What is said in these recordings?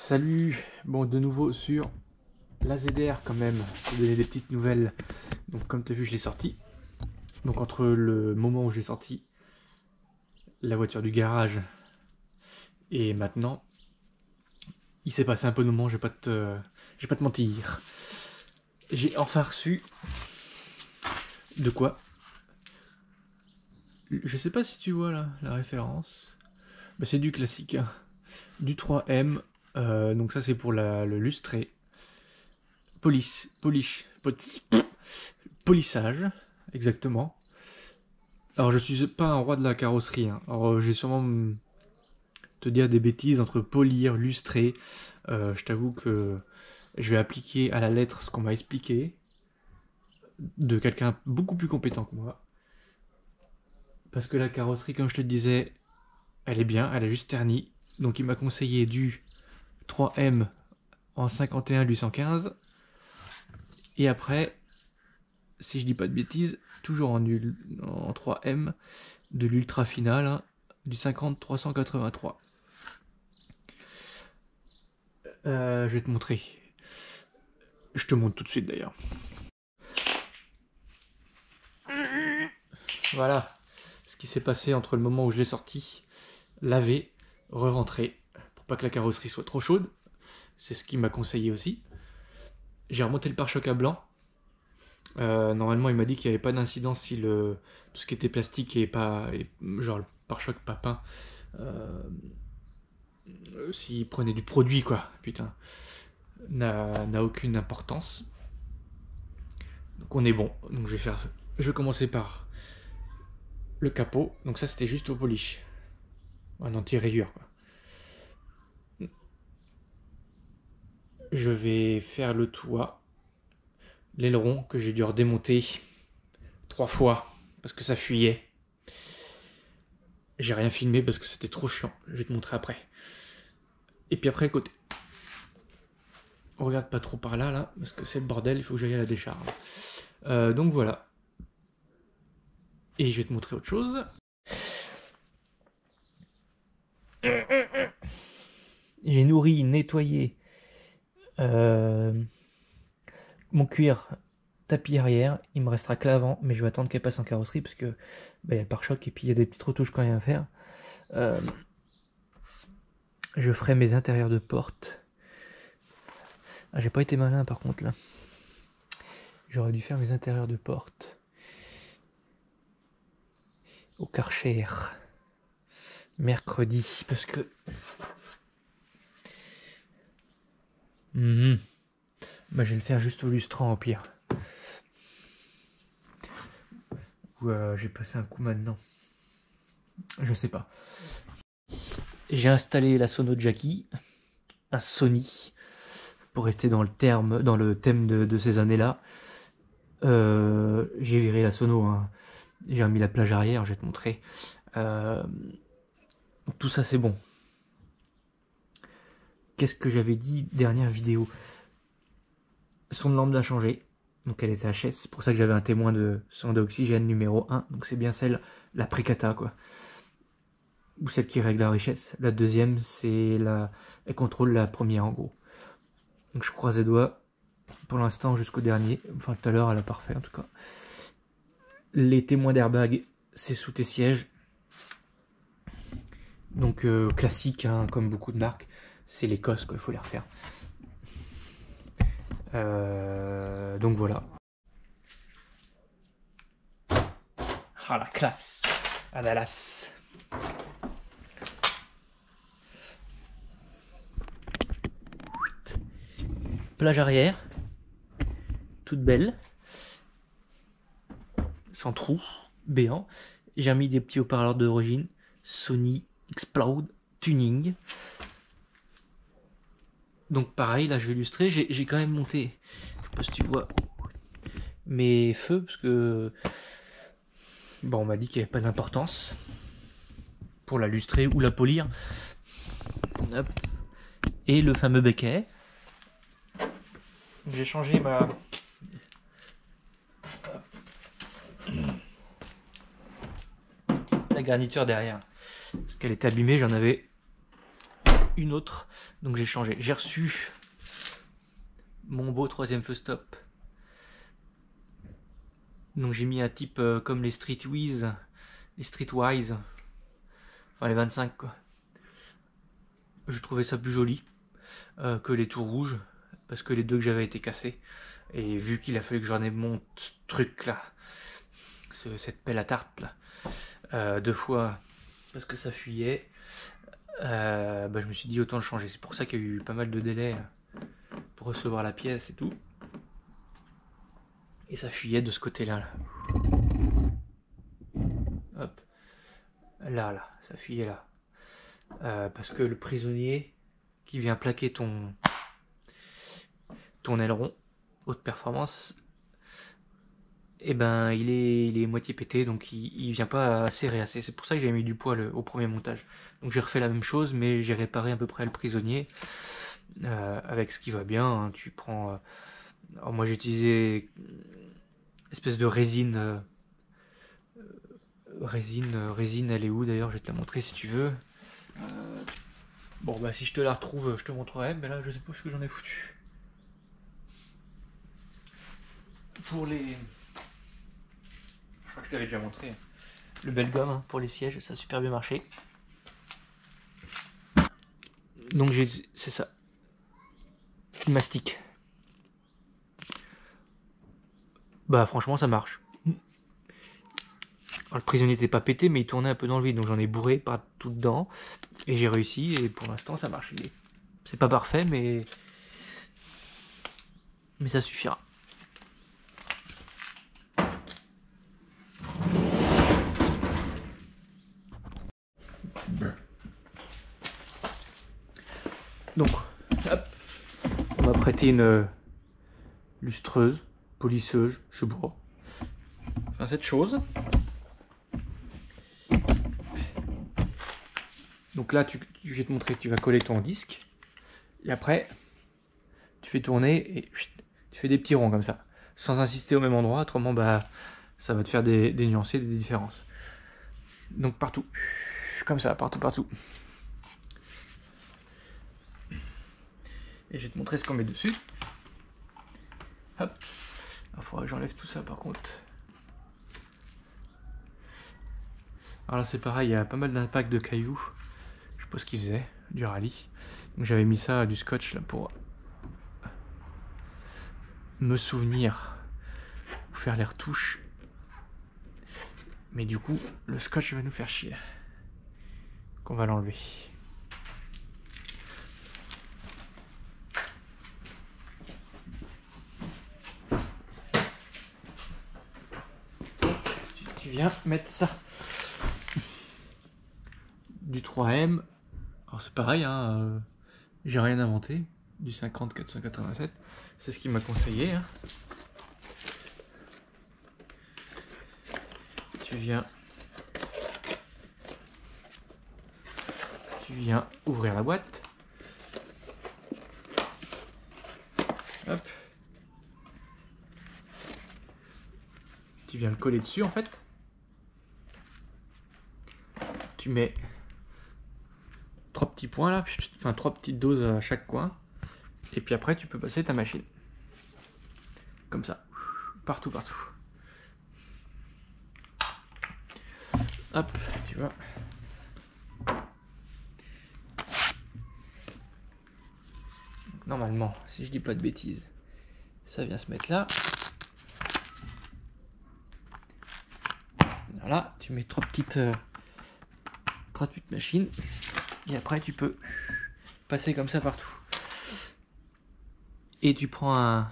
Salut, bon de nouveau sur la ZR quand même, pour donner des petites nouvelles. Donc comme tu as vu je l'ai sorti. Donc entre le moment où j'ai sorti la voiture du garage et maintenant, il s'est passé un peu de moment, je vais pas te mentir. J'ai enfin reçu de quoi? Je sais pas si tu vois là la référence. Bah, c'est du classique, hein. Du 3M. Donc ça c'est pour le lustré. Polissage, exactement. Alors je suis pas un roi de la carrosserie, hein. Alors j'ai sûrement te dire des bêtises entre polir, lustrer. Je t'avoue que je vais appliquer à la lettre ce qu'on m'a expliqué de quelqu'un beaucoup plus compétent que moi. Parce que la carrosserie, comme je te disais, elle est bien, elle est juste ternie. Donc il m'a conseillé du 3M en 51-815. Et après, si je dis pas de bêtises, toujours en 3M, de l'ultra final, hein, du 50-383. Je vais te montrer. Je te montre tout de suite d'ailleurs. Voilà ce qui s'est passé entre le moment où je l'ai sorti, lavé, re-rentré, pour pas que la carrosserie soit trop chaude. C'est ce qu'il m'a conseillé aussi. J'ai remonté le pare-choc à blanc. Normalement, il m'a dit qu'il n'y avait pas d'incidence si tout ce qui était plastique et pas, genre le pare-choc pas peint, s'il prenait du produit, quoi, putain, n'a aucune importance. Donc on est bon. Donc je vais commencer par le capot. Donc ça c'était juste au polish, un anti-rayure, quoi. Je vais faire le toit, l'aileron que j'ai dû redémonter 3 fois parce que ça fuyait. J'ai rien filmé parce que c'était trop chiant. Je vais te montrer après. Et puis après le côté. On regarde pas trop par là, parce que c'est le bordel, il faut que j'aille à la décharge. Donc voilà. Et je vais te montrer autre chose. J'ai nourri, nettoyé mon cuir tapis arrière. Il me restera que l'avant, mais je vais attendre qu'elle passe en carrosserie parce que bah, y a le pare-choc et puis il y a des petites retouches quand même à faire. Je ferai mes intérieurs de porte. Ah, j'ai pas été malin par contre là. J'aurais dû faire mes intérieurs de porte au Karcher mercredi parce que bah, je vais le faire juste au lustrant au pire. Ou j'ai passé un coup maintenant. Je sais pas. J'ai installé la Sono Jackie, un Sony, pour rester dans le thème de ces années-là. J'ai viré la Sono, hein. J'ai remis la plage arrière, je vais te montrer. Tout ça c'est bon. qu'est-ce que j'avais dit dernière vidéo? Sonde lambda changée. Donc elle était HS, c'est pour ça que j'avais un témoin de sonde d'oxygène numéro 1. Donc c'est bien celle, la pré-cata quoi. Ou celle qui règle la richesse. La deuxième, c'est la... Elle contrôle la première en gros. Donc je croise les doigts pour l'instant jusqu'au dernier. Enfin tout à l'heure elle a parfait en tout cas. Les témoins d'airbag, c'est sous tes sièges. Donc classique, hein, comme beaucoup de marques. C'est l'Écosse quoi, il faut les refaire. Donc voilà. Ah la classe à Dallas. Plage arrière, toute belle, sans trou, béant. J'ai mis des petits haut-parleurs d'origine, Sony Explode Tuning. Donc pareil, là je vais illustrer, j'ai quand même monté, je sais pas si tu vois, mes feux, parce que bon, on m'a dit qu'il n'y avait pas d'importance pour la lustrer ou la polir. Hop. Et le fameux becquet. J'ai changé la garniture derrière parce qu'elle était abîmée, j'en avais une autre, donc j'ai changé. J'ai reçu mon beau troisième feu stop, donc j'ai mis un type comme les Streetwise, enfin les 25 quoi. Je trouvais ça plus joli que les tout rouges, parce que les deux que j'avais été cassés, et vu qu'il a fallu que j'en ai mon truc là, cette pelle à tarte là, 2 fois parce que ça fuyait, je me suis dit autant le changer. C'est pour ça qu'il y a eu pas mal de délais pour recevoir la pièce et tout, et ça fuyait de ce côté là, hop là, ça fuyait là, parce que le prisonnier qui vient plaquer ton aileron haute performance, et ben il est moitié pété, donc il vient pas serrer assez. C'est pour ça que j'ai mis du poids au premier montage. Donc j'ai refait la même chose, mais j'ai réparé à peu près le prisonnier avec ce qui va bien. Hein. Tu prends, alors moi j'ai utilisé espèce de résine. Résine, elle est où d'ailleurs? Je vais te la montrer si tu veux. Bon bah si je te la retrouve, je te montrerai. Mais là je sais pas ce que j'en ai foutu. Pour les... Je crois que je t'avais déjà montré. Le Belgum hein, pour les sièges, ça a super bien marché. Donc c'est ça. Mastic. Bah franchement ça marche. Alors, le prisonnier n'était pas pété, mais il tournait un peu dans le vide, donc j'en ai bourré partout dedans. Et j'ai réussi, et pour l'instant ça marche. C'est pas parfait, mais ça suffira. Donc, hop, on m'a prêté une lustreuse, polisseuse, je sais pas. Enfin, cette chose. Donc là, je vais te montrer que tu vas coller ton disque. Et après, tu fais tourner et tu fais des petits ronds comme ça. Sans insister au même endroit, autrement, bah, ça va te faire des nuancés, des différences. Donc partout. Comme ça, partout. Et je vais te montrer ce qu'on met dessus. Hop. Il faudra que j'enlève tout ça par contre. Alors là c'est pareil, il y a pas mal d'impact de cailloux. Je sais pas ce qu'ils faisaient, du rallye. Donc j'avais mis ça, du scotch là pour me souvenir, pour faire les retouches. Mais du coup, le scotch va nous faire chier. Donc on va l'enlever. Tu viens mettre ça. Du 3M. Alors c'est pareil, hein, j'ai rien inventé. Du 50 487. C'est ce qu'il m'a conseillé. Hein. Tu viens ouvrir la boîte. Hop. Tu viens le coller dessus en fait. Tu mets 3 petits points là, enfin 3 petites doses à chaque coin. Et puis après tu peux passer ta machine. Comme ça. Partout, partout. Hop, tu vois. Normalement, si je dis pas de bêtises, ça vient se mettre là. Voilà, tu mets 3 petites machines. Et après tu peux passer comme ça partout. Et tu prends un...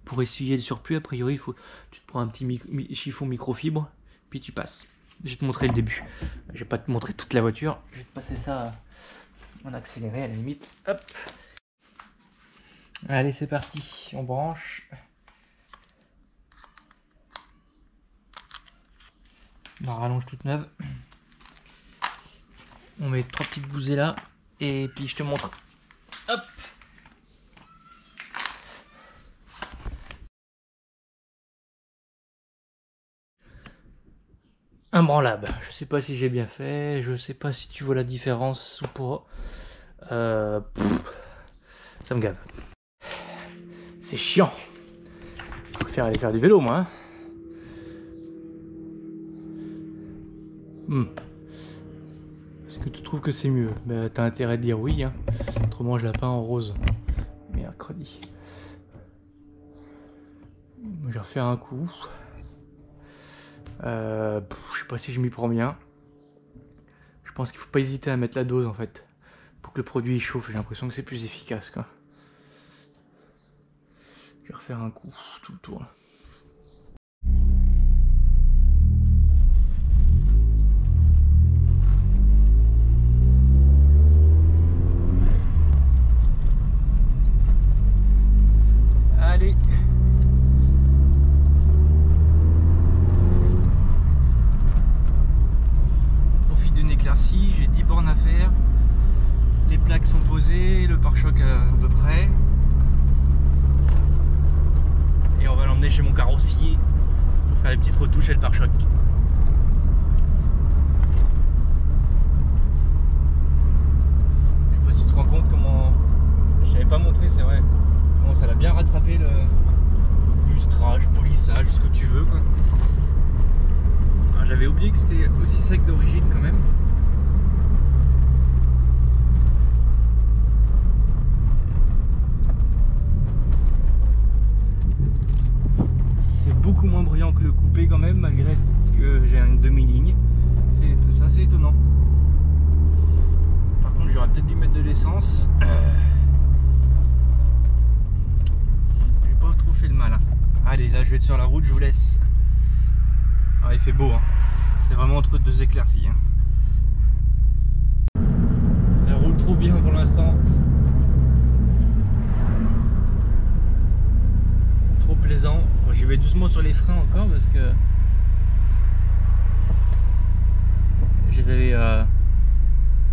Pour essuyer le surplus, a priori, tu te prends un petit chiffon microfibre, puis tu passes. Je vais te montrer le début. Je vais pas te montrer toute la voiture. Je vais te passer ça en accéléré à la limite. Hop. Allez, c'est parti. On branche. On rallonge toute neuve. On met 3 petites bousées là. Et puis je te montre. Hop. Imbranlable. Je sais pas si j'ai bien fait. Je sais pas si tu vois la différence ou pas. Ça me gave. C'est chiant. Je préfère aller faire du vélo, moi. Est-ce que tu trouves que c'est mieux? Bah, t'as intérêt de dire oui. Hein. Autrement, je la peins en rose. Mercredi. Je vais refaire un coup. Je sais pas si je m'y prends bien. Je pense qu'il faut pas hésiter à mettre la dose en fait. Pour que le produit chauffe. J'ai l'impression que c'est plus efficace quoi. Je vais refaire un coup tout le tour là. Allez. Profite d'une éclaircie, j'ai 10 bornes à faire. Les plaques sont posées, le pare-choc à peu près. Et on va l'emmener chez mon carrossier pour faire les petites retouches et le pare-choc. Je sais pas si tu te rends compte comment... Je t'avais pas montré, c'est vrai. Comment ça l'a bien rattrapé le lustrage, polissage, ce que tu veux quoi. J'avais oublié que c'était aussi sec d'origine quand même. C'est beaucoup moins bruyant que le coupé quand même, malgré que j'ai une demi-ligne. C'est assez étonnant. Par contre, j'aurais peut-être dû mettre de l'essence. J'ai pas trop fait le mal. Hein. Allez, là je vais être sur la route, je vous laisse. Ah, il fait beau, hein. C'est vraiment entre deux éclaircies. Hein. Elle roule trop bien pour l'instant. Trop plaisant. Bon, j'y vais doucement sur les freins encore parce que je les avais.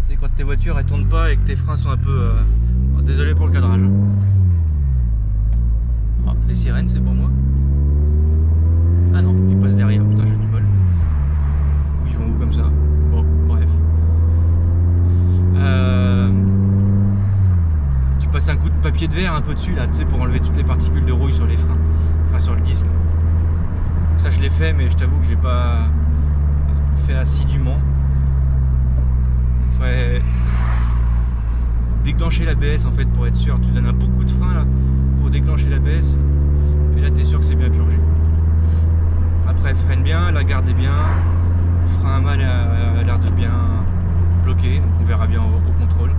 Tu sais, quand tes voitures elles tournent pas et que tes freins sont un peu. Oh, désolé pour le cadrage. Oh, les sirènes, c'est pour moi. Ah non, ils passent derrière. Putain, j'ai du bol. Ou ils vont où comme ça? Bon, bref. Tu passes un coup de papier de verre un peu dessus là, tu sais, pour enlever toutes les particules de rouille sur les freins, enfin sur le disque. Donc ça je l'ai fait, mais je t'avoue que j'ai pas fait assidûment. Il faudrait déclencher l'ABS en fait pour être sûr. Tu donnes un bon coup de frein là pour déclencher l'ABS et là t'es sûr que c'est bien purgé. Après freine bien, la garde est bien, le frein à main a l'air de bien bloquer, donc on verra bien au contrôle.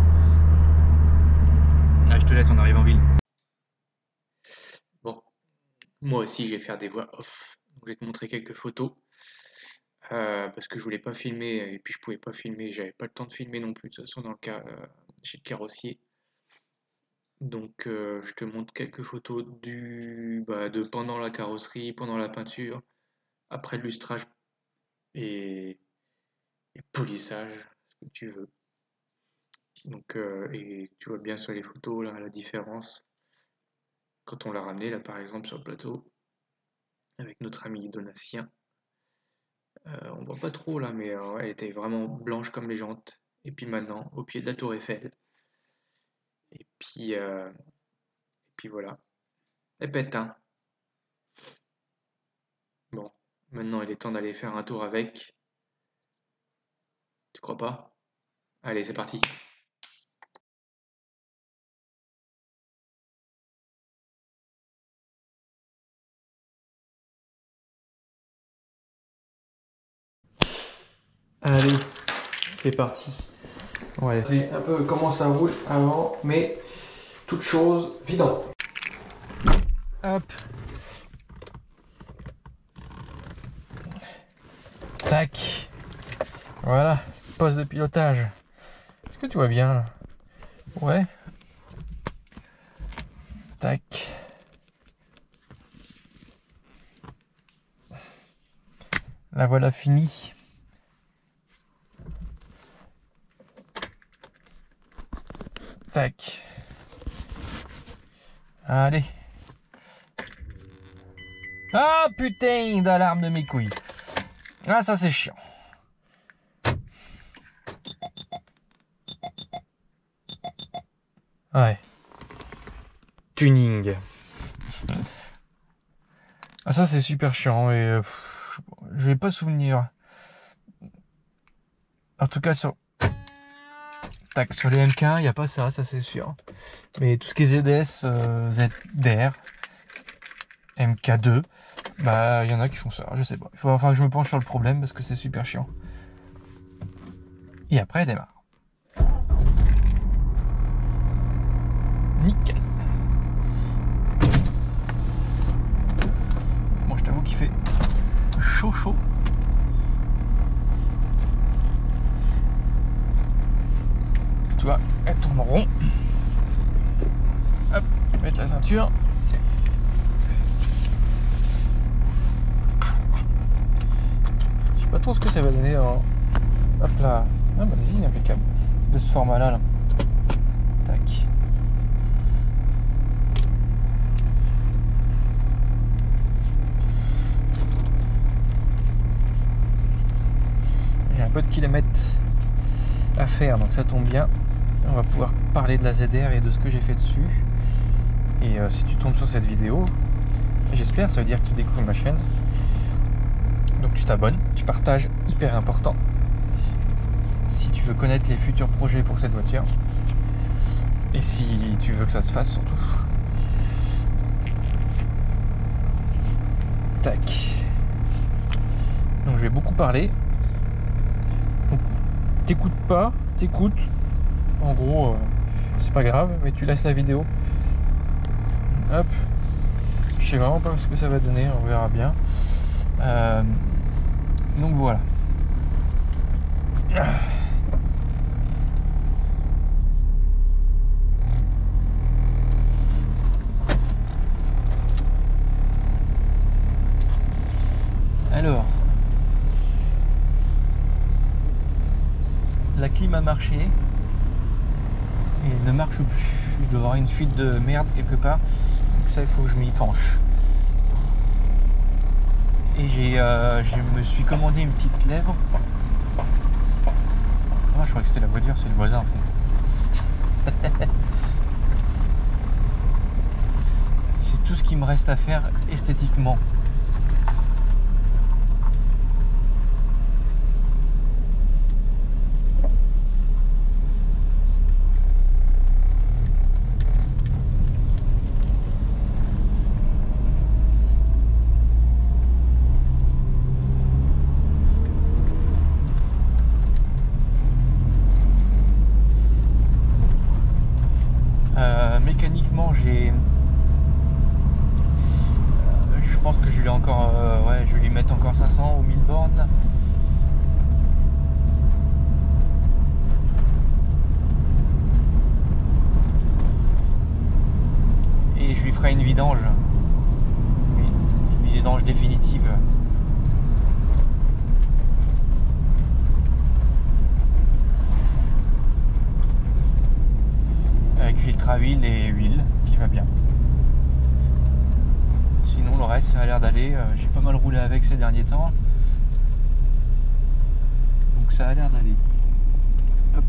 Ah, je te laisse, on arrive en ville. Bon, moi aussi je vais faire des voix off. Je vais te montrer quelques photos. Parce que je voulais pas filmer et puis je pouvais pas filmer, j'avais pas le temps de filmer non plus de toute façon dans le cas chez le carrossier. Donc je te montre quelques photos de pendant la carrosserie, pendant la peinture, après le lustrage et, et polissage, ce que tu veux. Donc et tu vois bien sur les photos là la différence. quand on l'a ramenée là par exemple sur le plateau avec notre ami Donatien. On voit pas trop là, mais ouais, elle était vraiment blanche comme les jantes. Et puis maintenant, au pied de la tour Eiffel. Et puis voilà. Elle pète, hein. Bon, maintenant il est temps d'aller faire un tour avec. Tu crois pas? Allez, c'est parti. Allez, c'est parti. On va aller un peu comment ça roule avant, mais toute chose vidant. Hop. Tac. Voilà, poste de pilotage. Est-ce que tu vois bien là? Ouais. Tac. La voilà finie. Tac. Allez. Ah putain d'alarme de mes couilles. Ah ça c'est chiant. Ouais. Tuning. Ah ça c'est super chiant et je vais pas souvenir. En tout cas sur les MK1 il n'y a pas ça c'est sûr. Mais tout ce qui est ZS, ZDR, MK2, bah il y en a qui font ça, je sais pas. Il faut enfin que je me penche sur le problème parce que c'est super chiant. Et après elle démarre. Nickel. Bon je t'avoue qu'il fait chaud. Tu vois, elle tourne rond. Hop, mettre la ceinture. Je sais pas trop ce que ça va donner. Hop là. Ah bah vas-y, impeccable. De ce format là. Tac. J'ai un peu de kilomètres à faire, donc ça tombe bien. On va pouvoir parler de la ZR et de ce que j'ai fait dessus. Et si tu tombes sur cette vidéo, j'espère, ça veut dire que tu découvres ma chaîne. Donc tu t'abonnes, tu partages, hyper important. Si tu veux connaître les futurs projets pour cette voiture. Et si tu veux que ça se fasse surtout. Tac. Donc je vais beaucoup parler. Donc t'écoutes pas, t'écoutes. En gros, c'est pas grave, mais tu laisses la vidéo. Hop. Je sais vraiment pas ce que ça va donner, on verra bien. Donc voilà. Alors, la clim a marché et ne marche plus. Je dois avoir une fuite de merde quelque part. Donc ça, il faut que je m'y penche. Et je me suis commandé une petite lèvre. Ah, je crois que c'était la voiture, c'est le voisin en fait. C'est tout ce qui me reste à faire esthétiquement. Mécaniquement, je pense que je vais encore, je vais lui mettre encore 500 ou 1000 bornes. Et je lui ferai une vidange, une vidange définitive. Avec filtre à huile et huile qui va bien. sinon le reste ça a l'air d'aller. J'ai pas mal roulé avec ces derniers temps. Donc ça a l'air d'aller. Hop.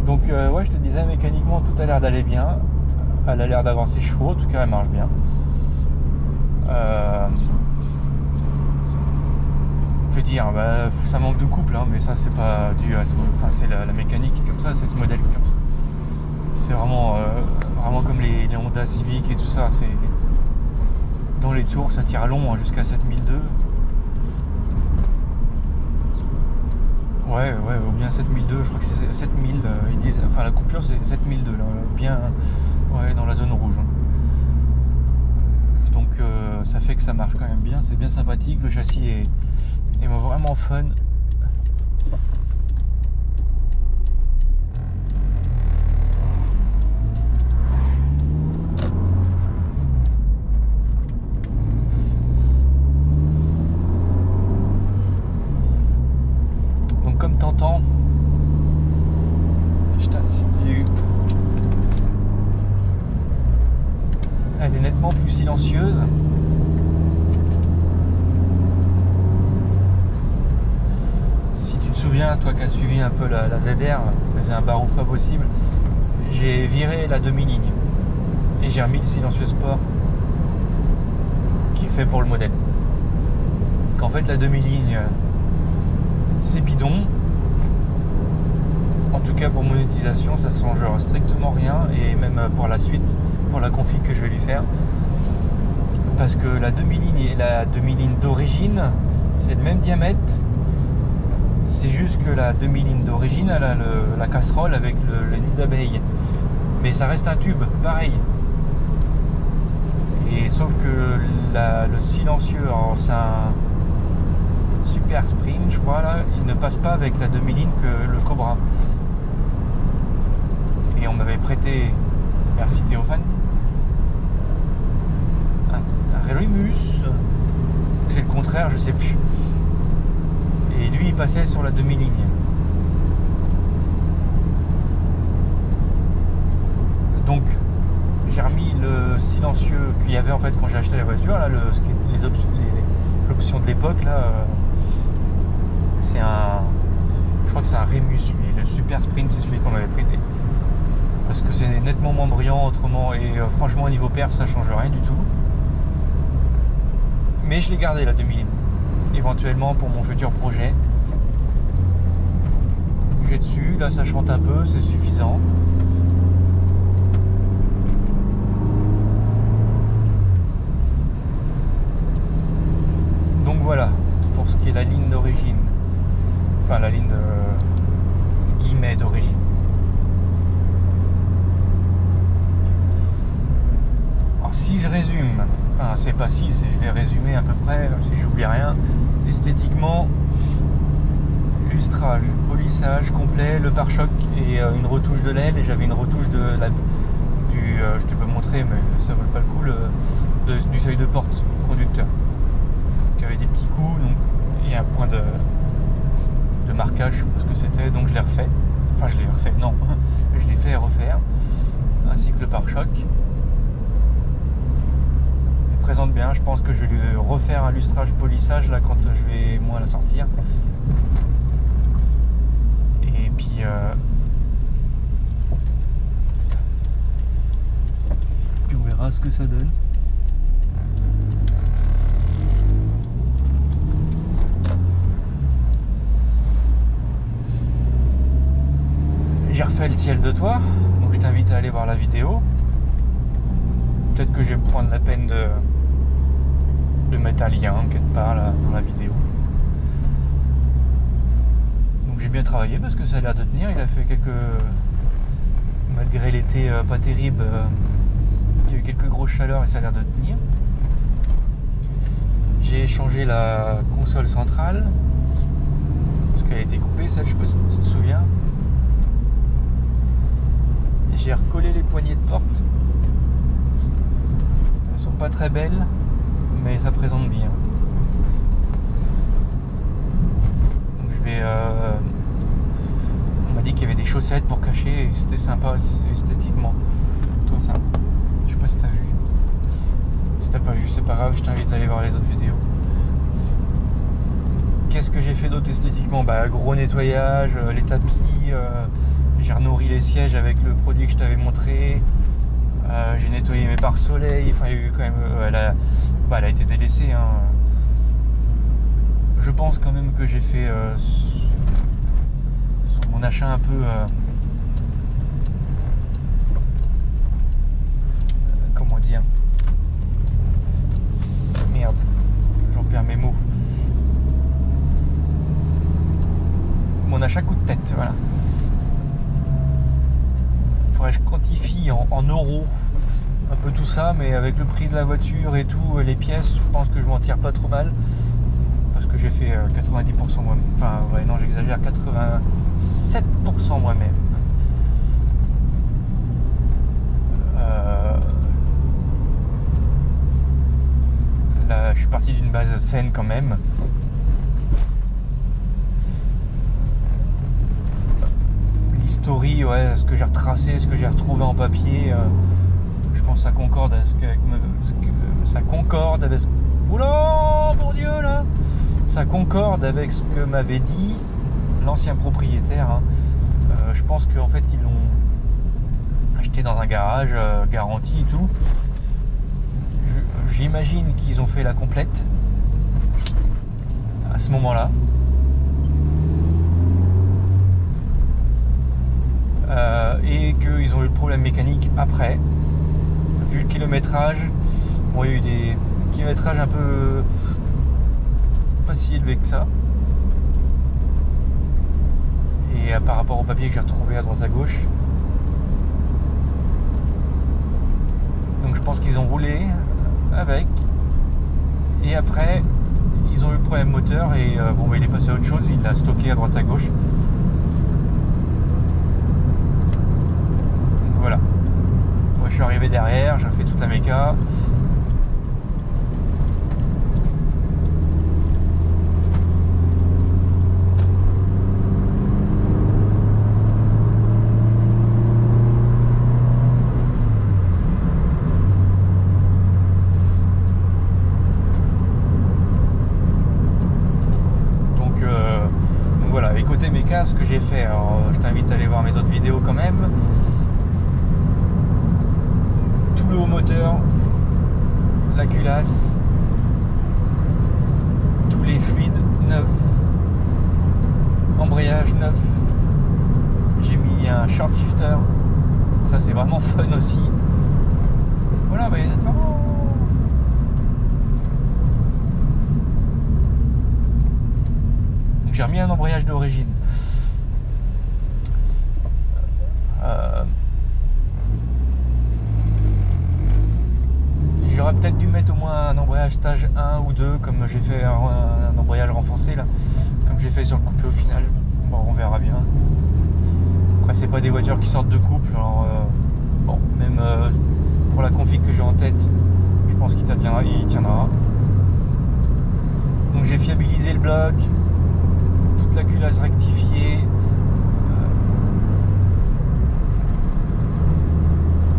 Donc ouais, je te disais, mécaniquement tout a l'air d'aller bien. Elle a l'air d'avoir ses chevaux, en tout cas elle marche bien. Que dire, bah, ça manque de couple, hein, mais ça c'est pas dû à c'est la mécanique comme ça, c'est ce modèle comme ça. C'est vraiment, vraiment comme les Honda Civic et tout ça. C'est dans les tours, ça tire long, hein, jusqu'à 7002. Ouais, ou bien 7002, je crois que c'est 7000. Ils disent, enfin la coupure c'est 7002, là, bien, ouais, dans la zone rouge. Hein. Donc ça fait que ça marche quand même bien, c'est bien sympathique, le châssis est vraiment fun. Donc comme t'entends, elle est nettement plus silencieuse. Si tu te souviens, toi qui as suivi un peu la ZR, elle faisait un barouf pas possible. J'ai viré la demi-ligne et j'ai remis le silencieux sport qui est fait pour le modèle. Parce qu'en fait la demi-ligne c'est bidon. En tout cas pour mon utilisation ça change strictement rien, et même pour la suite, pour la config que je vais lui faire, parce que la demi-ligne et la demi-ligne d'origine c'est le même diamètre, c'est juste que la demi-ligne d'origine elle a la casserole avec le nid d'abeille, mais ça reste un tube pareil, et sauf que le silencieux, c'est un Super Sprint je crois là, il ne passe pas avec la demi-ligne que le Cobra, et on m'avait prêté, merci Théophane, un Remus, c'est le contraire, je sais plus, et lui il passait sur la demi-ligne. Donc j'ai remis le silencieux qu'il y avait en fait quand j'ai acheté la voiture là, l'option de l'époque là, c'est je crois que c'est un Remus, lui. Le Super Sprint c'est celui qu'on m'avait prêté, parce que c'est nettement moins brillant autrement, et franchement au niveau perf ça change rien du tout, mais je l'ai gardé la demi-ligne éventuellement pour mon futur projet que j'ai dessus. Là ça chante un peu, c'est suffisant. Donc voilà pour ce qui est la ligne d'origine, enfin la ligne guillemets d'origine. Alors si je résume, enfin c'est pas si, je vais résumer à peu près si j'oublie rien. Esthétiquement, lustrage, polissage complet, le pare-choc et une retouche de l'aile, et j'avais une retouche je te peux montrer mais ça vaut pas le coup, du seuil de porte conducteur qui avait des petits coups, donc il y a un point de marquage, je sais pas ce que c'était, donc je l'ai refait, enfin je l'ai refait, non je l'ai fait refaire, ainsi que le pare-choc. Il présente bien, je pense que je vais lui refaire un lustrage polissage là quand je vais moins la sortir, et puis on verra ce que ça donne. J'ai refait le ciel de toit, donc je t'invite à aller voir la vidéo. Peut-être que je vais prendre la peine de mettre un lien quelque part là, dans la vidéo. Donc j'ai bien travaillé parce que ça a l'air de tenir. Il a fait malgré l'été pas terrible, il y a eu quelques grosses chaleurs et ça a l'air de tenir. J'ai changé la console centrale parce qu'elle a été coupée, ça je sais pas si tu te souviens. J'ai recollé les poignées de porte. Elles sont pas très belles, mais ça présente bien. Donc je vais On m'a dit qu'il y avait des chaussettes pour cacher et c'était sympa esthétiquement. Toi ça, je sais pas si t'as vu. Si t'as pas vu, c'est pas grave, je t'invite à aller voir les autres vidéos. Qu'est-ce que j'ai fait d'autre esthétiquement? Bah, gros nettoyage, les tapis, j'ai renourri les sièges avec le produit que je t'avais montré. J'ai nettoyé mes pare-soleil. Enfin, il y a eu quand même, elle a été délaissée, hein. Je pense quand même que j'ai fait sur mon achat un peu comment dire, merde, j'en perds mes mots. Mon achat coup de tête, voilà. Faudrait que je quantifie en euros un peu tout ça, mais avec le prix de la voiture et tout, les pièces, je pense que je m'en tire pas trop mal. Parce que j'ai fait 90% moi-même. Enfin, ouais, non, j'exagère, 87% moi-même. Là, je suis parti d'une base saine quand même. L'historie, ouais, ce que j'ai retracé, ce que j'ai retrouvé en papier, je pense que ça concorde avec ça concorde avec. Oula, mon Dieu, là! Ça concorde avec ce que m'avait dit l'ancien propriétaire, hein. Je pense qu'en fait ils l'ont acheté dans un garage, garanti et tout. J'imagine qu'ils ont fait la complète à ce moment-là. Et qu'ils ont eu le problème mécanique après. Vu le kilométrage, bon, il y a eu des kilométrages un peu pas si élevé que ça, et par rapport au papier que j'ai retrouvé à droite à gauche, donc je pense qu'ils ont roulé avec, et après ils ont eu le problème moteur et bon, bah, il est passé à autre chose, il l'a stocké à droite à gauche. Donc voilà, moi je suis arrivé derrière, j'ai fait toute la méca. Ce que j'ai fait, alors je t'invite à aller voir mes autres vidéos quand même. Tout le haut moteur, la culasse, tous les fluides neufs, embrayage neuf. J'ai mis un short shifter, ça c'est vraiment fun aussi. Voilà, bah, il y a vraiment. J'ai remis un embrayage d'origine. J'aurais peut-être dû mettre au moins un embrayage stage 1 ou 2, comme j'ai fait un embrayage renforcé là, comme j'ai fait sur le couple au final. Bon, on verra bien. Après, c'est pas des voitures qui sortent de couple, alors bon, même pour la config que j'ai en tête, je pense qu'il tiendra. Donc j'ai fiabilisé le bloc, toute la culasse rectifiée,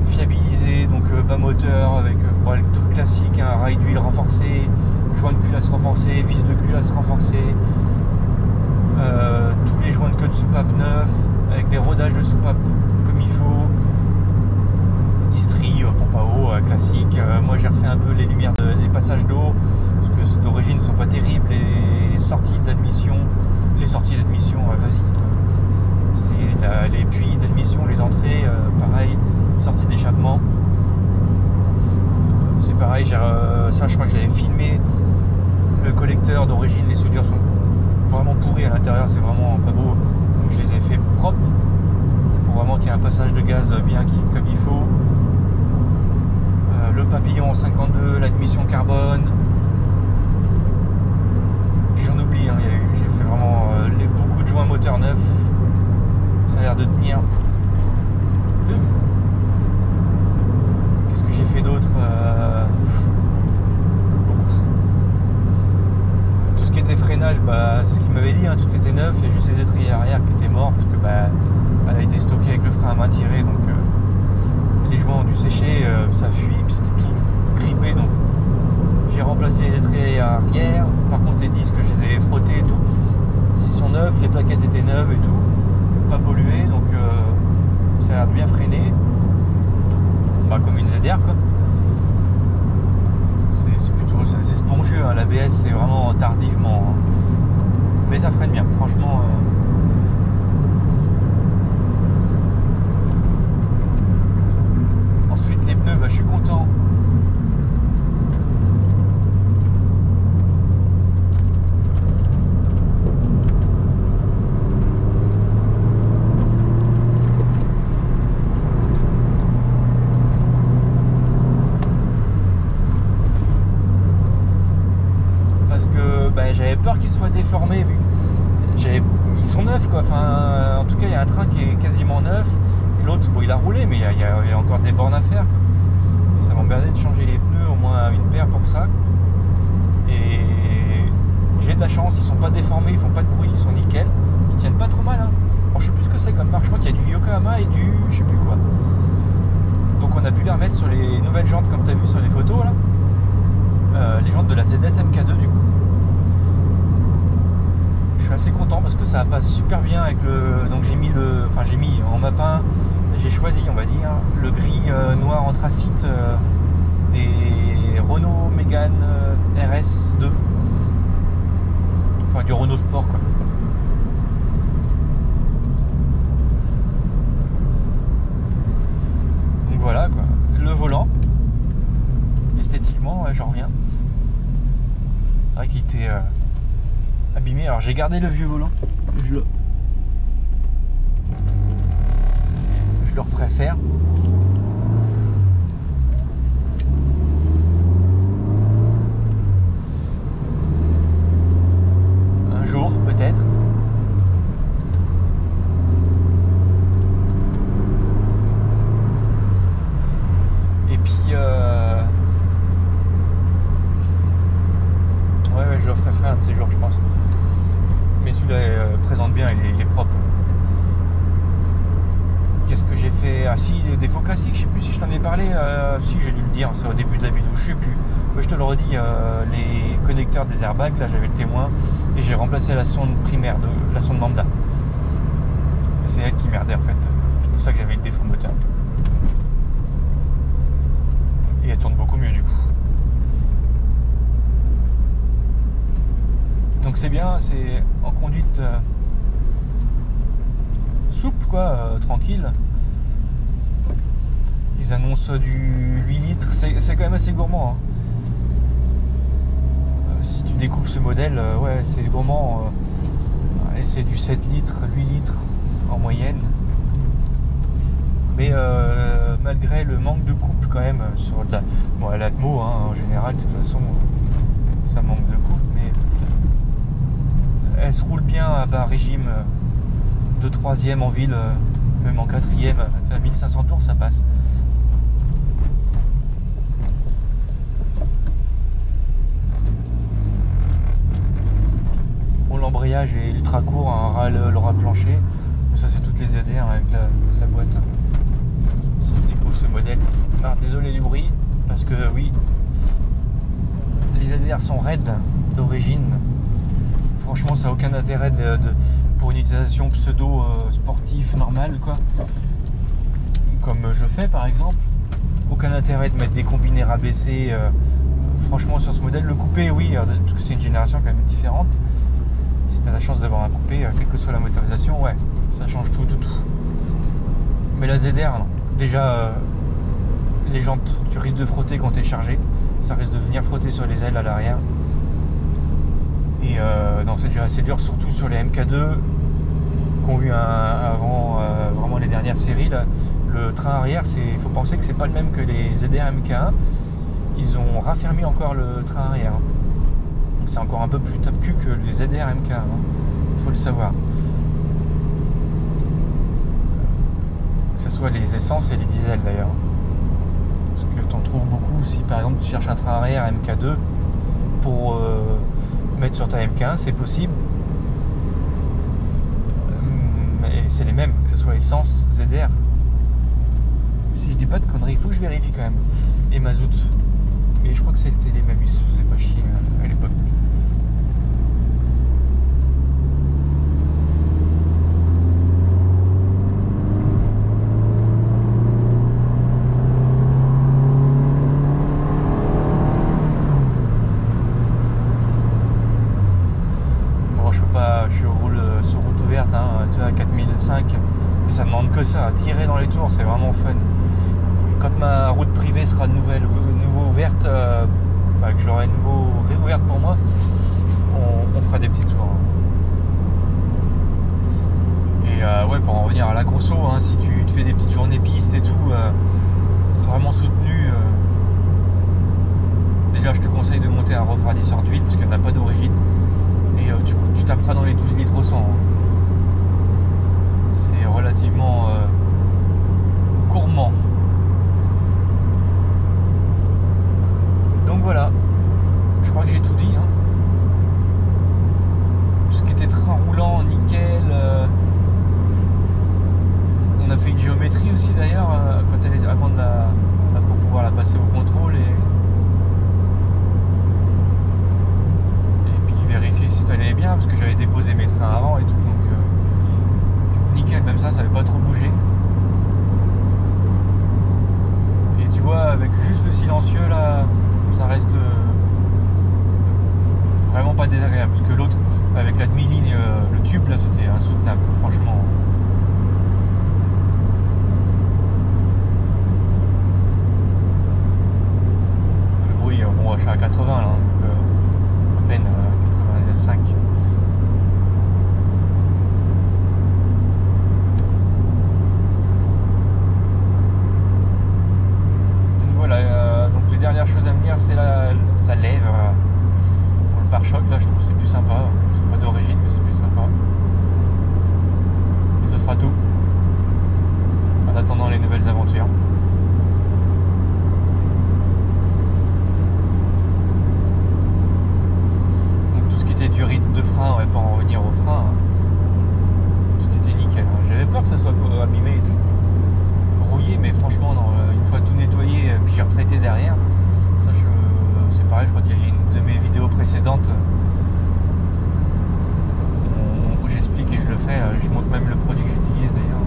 fiabilisé, donc bas moteur avec tout le classique, un rail d'huile renforcé, joint de culasse renforcé, vis de culasse renforcé, tous les joints de queue de soupape neufs, avec des rodages de soupape comme il faut, distri, pompe à eau classique. Moi j'ai refait un peu les lumières des passages d'eau, parce que d'origine ne sont pas terribles, les sorties d'admission, vas-y, les puits d'admission, les entrées, pareil, sortie d'échappement, c'est pareil. Ça, je crois que j'avais filmé le collecteur d'origine, les soudures sont vraiment pourries à l'intérieur, c'est vraiment pas beau, donc je les ai fait propres pour vraiment qu'il y ait un passage de gaz bien comme il faut. Le papillon en 52, l'admission carbone, puis j'en oublie, hein, j'ai fait vraiment beaucoup de joints moteurs neufs, ça a l'air de tenir. Qu'est-ce que j'ai fait d'autre? Tout ce qui était freinage, freinage, bah, c'est ce qu'il m'avait dit, hein, tout était neuf, il y a juste les étriers arrière qui étaient morts parce que bah, elle a été stockée avec le frein à main tiré, donc les joints ont dû sécher, ça fuit, puis c'était tout grippé, donc j'ai remplacé les étriers arrière. Par contre les disques je les ai frottés et tout, ils sont neufs, les plaquettes étaient neuves et tout, pas polluées, donc ça a bien freiné, bah, comme une ZR quoi. C'est spongieux, hein. L'ABS c'est vraiment tardivement, hein. Mais ça freine bien, franchement. Ensuite les pneus, bah, je suis content. J'avais peur qu'ils soient déformés vu ils sont neufs quoi, enfin en tout cas il y a un train qui est quasiment neuf et l'autre bon il a roulé mais il y a encore des bornes à faire quoi. Et ça m'emmerdait de changer les pneus au moins une paire pour ça et j'ai de la chance, ils sont pas déformés, ils font pas de bruit, ils sont nickel, ils tiennent pas trop mal hein. Bon, je sais plus ce que c'est comme marque, je crois qu'il y a du Yokohama et du je sais plus quoi, donc on a pu les remettre sur les nouvelles jantes comme tu as vu sur les photos là, les jantes de la ZS MK2 du coup. Je suis assez content parce que ça passe super bien avec le. Donc j'ai mis en mapin, j'ai choisi on va dire le gris noir anthracite des Renault Mégane RS2. Enfin du Renault Sport quoi. Donc voilà quoi. Le volant. Esthétiquement, ouais, j'en reviens. C'est vrai qu'il était abîmé. Alors j'ai gardé le vieux volant. Je le referai faire. Un jour peut-être. Et puis ouais, je le ferai faire un de ces jours je pense. Mais celui-là présente bien, il est propre. Qu'est-ce que j'ai fait? Ah si, les défauts classiques, je sais plus si je t'en ai parlé. Si, j'ai dû le dire, c'est au début de la vidéo, je sais plus. Mais je te le redis, les connecteurs des airbags, là j'avais le témoin et j'ai remplacé la sonde primaire, la sonde lambda. C'est elle qui merdait en fait. C'est pour ça que j'avais le défaut moteur. Et elle tourne beaucoup mieux du coup. Donc c'est bien, c'est en conduite souple quoi, tranquille. Ils annoncent du 8 litres, c'est quand même assez gourmand hein. Si tu découvres ce modèle, ouais c'est gourmand, et c'est du 7 litres, 8 litres en moyenne. Mais malgré le manque de couple quand même sur de la... Bon l'Atmo hein, en général de toute façon ça manque de couple, mais elle se roule bien à bas régime de 3ème en ville, même en 4ème, à 1500 tours ça passe. Bon, l'embrayage est ultra court, un le ras plancher, mais ça c'est toutes les ZR avec la boîte. Si tu découvres ce modèle, alors, désolé du bruit, parce que oui, les ZR sont raides d'origine. Franchement ça n'a aucun intérêt pour une utilisation pseudo sportif normale quoi, comme je fais par exemple. Aucun intérêt de mettre des combinés rabaissés franchement sur ce modèle. Le coupé oui, parce que c'est une génération quand même différente. Si tu as la chance d'avoir un coupé, quelle que soit la motorisation, ouais, ça change tout. Mais la ZR non. Déjà les jantes, tu risques de frotter quand tu es chargé, ça risque de venir frotter sur les ailes à l'arrière. Et non, c'est déjà assez dur, surtout sur les MK2 qui ont eu avant vraiment les dernières séries. Là, le train arrière, il faut penser que c'est pas le même que les ZR MK1. Ils ont raffermi encore le train arrière. Donc c'est encore un peu plus tape-cul que les ZR MK1. Il faut le savoir. Que ce soit les essences et les diesels d'ailleurs. Parce que tu en trouves beaucoup si par exemple tu cherches un train arrière MK2 pour mettre sur ta MK1, c'est possible. Mais c'est les mêmes, que ce soit essence, ZR. Si je dis pas de conneries, il faut que je vérifie quand même. Et mazout. Mais je crois que c'était les mêmes, ils se faisaient pas chier à l'époque. Je roule sur route ouverte, hein, tu vois, à 4005, et ça demande que ça, à tirer dans les tours, c'est vraiment fun. Quand ma route privée sera nouveau ouverte, que je l'aurai nouveau réouverte pour moi, on fera des petits tours. Et ouais, pour en revenir à la conso, hein, si tu te fais des petites journées pistes et tout, vraiment soutenues, déjà je te conseille de monter un refroidisseur d'huile parce qu'il n'y en a pas d'origine. Et tu taperas dans les 12 litres au 100. C'est relativement gourmand. Donc voilà, je crois que j'ai tout dit. Hein. Tout ce qui était train roulant, nickel. On a fait une géométrie aussi d'ailleurs avant pour pouvoir la passer au contrôle et vérifier si ça allait bien parce que j'avais déposé mes trains avant et tout, donc nickel, même ça n'avait pas trop bougé. Et tu vois, avec juste le silencieux là, ça reste vraiment pas désagréable parce que l'autre avec la demi-ligne, le tube là, c'était insoutenable, franchement. Le bruit, bon, je suis à 80 là, donc à peine 5. Donc voilà, donc les dernières choses à venir, c'est la lève pour le pare-choc. Là, je trouve que c'est plus sympa. C'est pas d'origine, mais c'est plus sympa. Et ce sera tout. En attendant les nouvelles aventures. Du rythme de frein, ouais, pour en revenir au frein, tout était nickel. J'avais peur que ça soit abîmé et tout, rouillé, mais franchement non, une fois tout nettoyé, puis j'ai retraité derrière. C'est pareil, je crois qu'il y a une de mes vidéos précédentes où j'explique et je le fais, je montre même le produit que j'utilise d'ailleurs.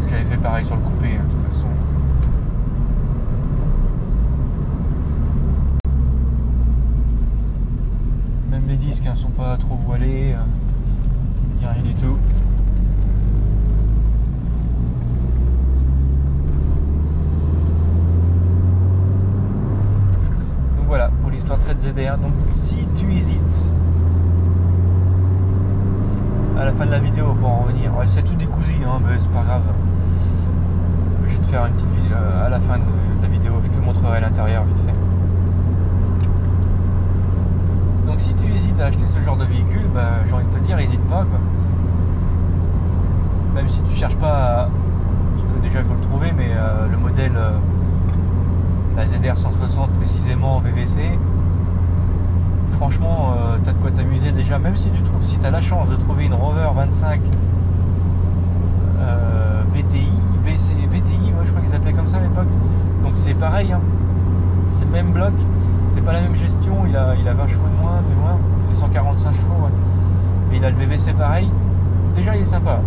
J'avais fait pareil sur le coupé, de toute façon. Même les disques sont pas trop voilés, il n'y a rien du tout. Donc voilà, pour l'histoire de cette ZR. Donc si tu hésites à la fin de la vidéo pour en revenir, ouais, c'est tout décousu, hein, mais c'est pas grave. Je vais te faire une petite vidéo à la fin de la vidéo, je te montrerai l'intérieur vite fait. Donc si tu hésites à acheter ce genre de véhicule, j'ai envie de te dire, n'hésite pas, quoi. Même si tu cherches pas parce que déjà il faut le trouver, mais le modèle la ZR 160 précisément en VVC, franchement t'as de quoi t'amuser déjà. Même si tu as la chance de trouver une Rover 25 VTI, moi je crois qu'ils appelaient comme ça à l'époque. Donc c'est pareil, hein. C'est le même bloc, c'est pas la même gestion, il a 20 chevaux de moins de mémoire, il fait 145 chevaux, ouais. Mais il a le VVC pareil. Déjà il est sympa.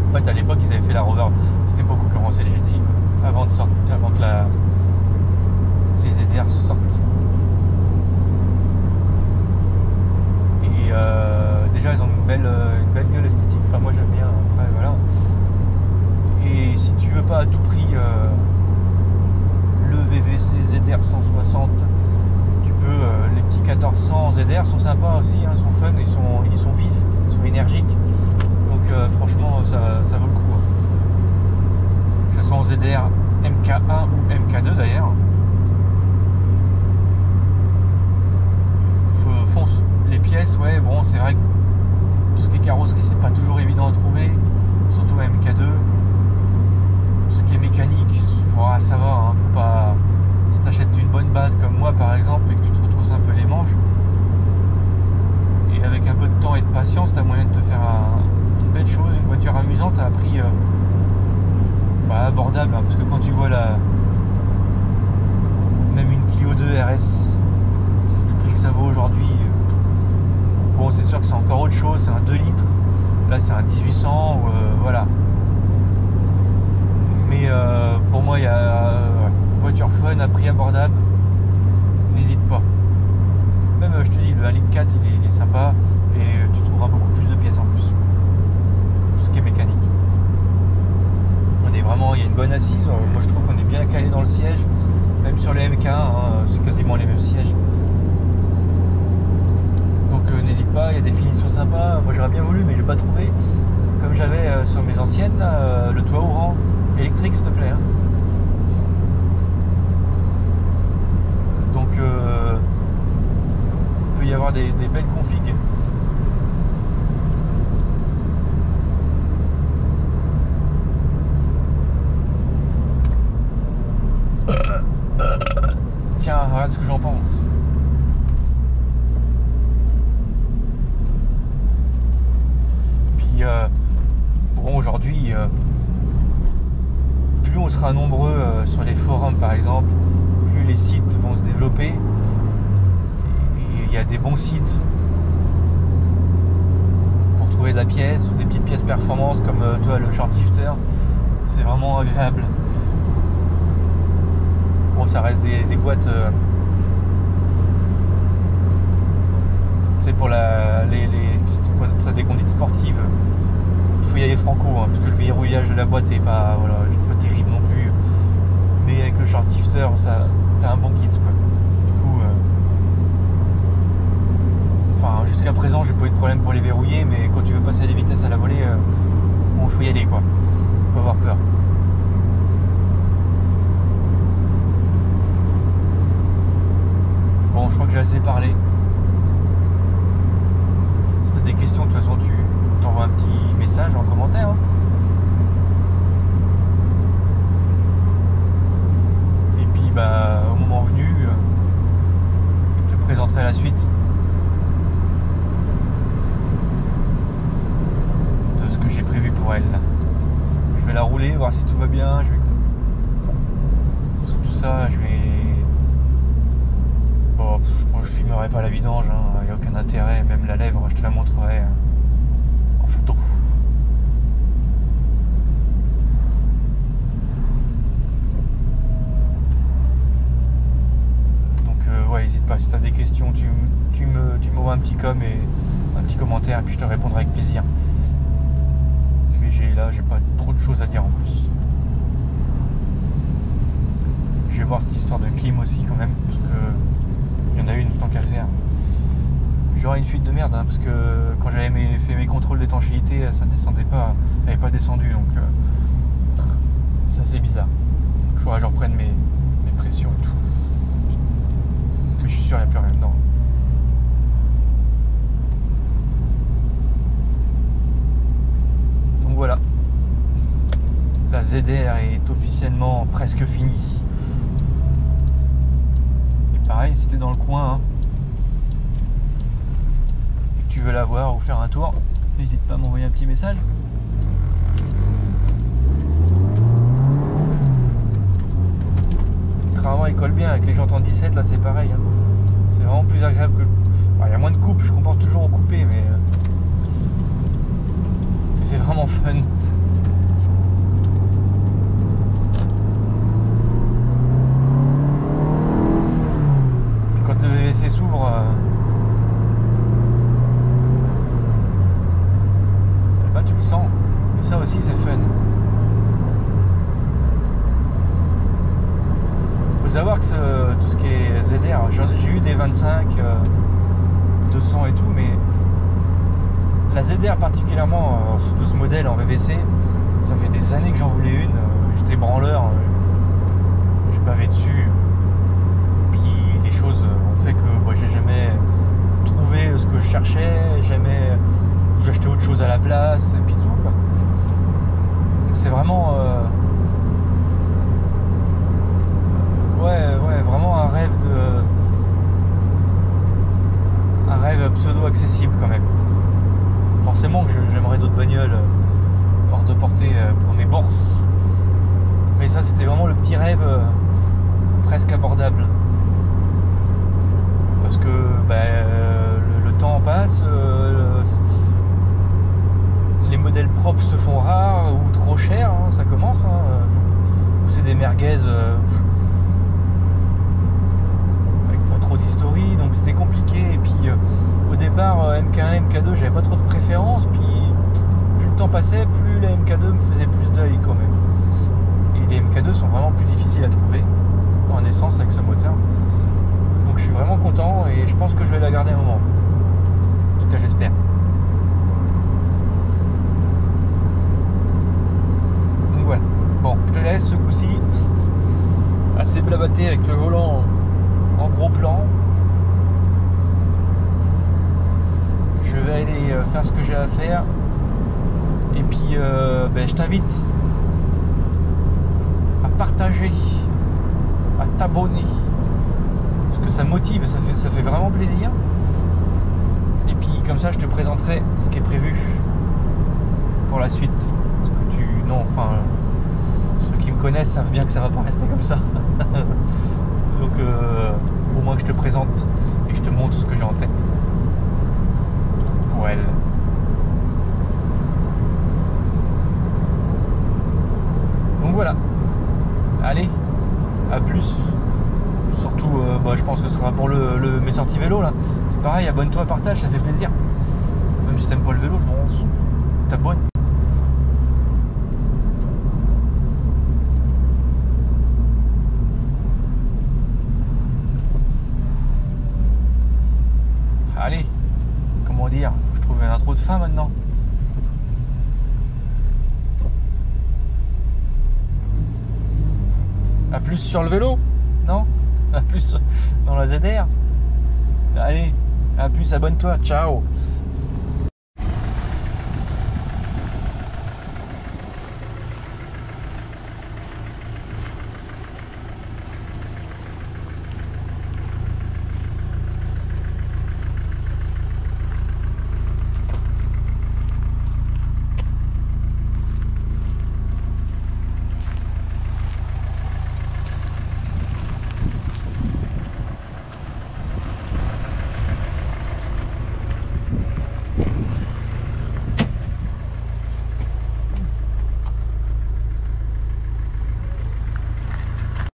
En fait à l'époque ils avaient fait la Rover, c'était pour concurrencer les GTI, quoi. Avant que les ZR sortent. Et déjà ils ont une belle gueule esthétique, enfin moi j'aime bien, après voilà. Et si tu veux pas à tout prix le VVC ZR 160, tu peux, les petits 1400 ZR sont sympas aussi, hein, sont fun, ils sont vifs, ils sont énergiques. Donc franchement ça vaut le coup, hein. Que ce soit en ZR MK1 ou MK2 d'ailleurs. Fonce. Les pièces, ouais, bon, c'est vrai que tout ce qui est carrosserie, c'est pas toujours évident à trouver, surtout à MK2. quand tu vois même une Clio 2 RS, le prix que ça vaut aujourd'hui, bon c'est sûr que c'est encore autre chose, c'est un 2 litres, là c'est un 1800, voilà. Mais pour moi il y a une voiture fun à prix abordable, n'hésite pas. Même je te dis, le 1,4 litre il est sympa et tu trouveras beaucoup plus de pièces en plus. Tout ce qui est mécanique. Il y a une bonne assise, moi je trouve qu'on est bien calé dans le siège, même sur les MK1, c'est quasiment les mêmes sièges. Donc n'hésite pas, il y a des finitions sympas, moi j'aurais bien voulu mais j'ai pas trouvé. Comme j'avais sur mes anciennes, le toit ouvrant électrique s'il te plaît. Donc il peut y avoir des belles configs. Tiens, regarde ce que j'en pense. Puis bon, aujourd'hui, plus on sera nombreux sur les forums par exemple, plus les sites vont se développer. Et il y a des bons sites pour trouver de la pièce ou des petites pièces performance comme toi le short shifter. C'est vraiment agréable. Bon, ça reste des boîtes. C'est pour ça des conduites sportives. Il faut y aller franco, parce que le verrouillage de la boîte est pas terrible non plus. Mais avec le short shifter, t'as un bon guide quoi. Du coup, jusqu'à présent, j'ai pas eu de problème pour les verrouiller, mais quand tu veux passer à des vitesses à la volée, bon, faut y aller quoi. Faut pas avoir peur. Bon, je crois que j'ai assez parlé. Si tu as des questions, de toute façon, tu t'envoies un petit message en commentaire. Et puis, au moment venu, je te présenterai la suite de ce que j'ai prévu pour elle. Je vais la rouler, voir si tout va bien. Surtout ça, je filmerai pas la vidange, il n'y a aucun intérêt, même la lèvre je te la montrerai en photo. Donc ouais, n'hésite pas, si tu as des questions, tu m'envoies un petit et un petit commentaire et puis je te répondrai avec plaisir. Mais j'ai pas trop de choses à dire en plus. Je vais voir cette histoire de clim aussi quand même, parce que il y en a une tant qu'à faire. J'aurais une fuite de merde parce que quand j'avais fait mes contrôles d'étanchéité, ça descendait pas, ça n'avait pas descendu, donc c'est assez bizarre. Il faudra que je reprenne mes pressions et tout. Mais je suis sûr qu'il n'y a plus rien dedans. Donc voilà. La ZR est officiellement presque finie. Pareil, si t'es dans le coin et que tu veux la voir ou faire un tour, n'hésite pas à m'envoyer un petit message. Travaillement il colle bien avec les jantes en 17, là c'est pareil. C'est vraiment plus agréable que. Il y a moins de coupe, je comporte toujours en coupé, mais c'est vraiment fun. Le VVC s'ouvre, tu le sens, et ça aussi c'est fun. Faut savoir que tout ce qui est ZR, j'ai eu des 25, 200 et tout, mais la ZR particulièrement de ce modèle en VVC, ça fait des années que j'en voulais une, j'étais branleur, je bavais dessus. Les choses ont fait que j'ai jamais trouvé ce que je cherchais, jamais j'achetais autre chose à la place et puis tout quoi. Donc c'est vraiment vraiment un rêve pseudo accessible quand même. Forcément que j'aimerais d'autres bagnoles hors de portée pour mes bourses, mais ça ça c'était vraiment le petit rêve presque abordable. Parce que le temps passe, les modèles propres se font rares ou trop chers, hein, ça commence. Hein, ou c'est des merguez avec pas trop d'historie, donc c'était compliqué. Et puis au départ, MK1, MK2, j'avais pas trop de préférence. Puis plus le temps passait, plus la MK2 me faisait plus d'œil quand même. Et les MK2 sont vraiment plus difficiles à trouver en essence avec ce moteur. Donc je suis vraiment content et je pense que je vais la garder un moment. En tout cas, j'espère. Donc voilà. Bon, je te laisse ce coup-ci. Assez blablaté avec le volant en gros plan. Je vais aller faire ce que j'ai à faire. Et puis, je t'invite à partager, à t'abonner. Parce que ça motive, ça fait vraiment plaisir. Et puis comme ça je te présenterai ce qui est prévu pour la suite. Parce que ceux qui me connaissent savent bien que ça va pas rester comme ça. Donc au moins que je te présente et que je te montre ce que j'ai en tête pour elle. Donc voilà. Allez, à plus. Surtout, je pense que ce sera pour mes sorties vélo là. C'est pareil, abonne-toi, partage, ça fait plaisir. Même si t'aimes pas le vélo, bon, t'abonnes. Allez, comment dire, je trouve un intro de fin maintenant. À plus sur le vélo, non? À plus dans la ZR. Allez, à plus, abonne-toi, ciao.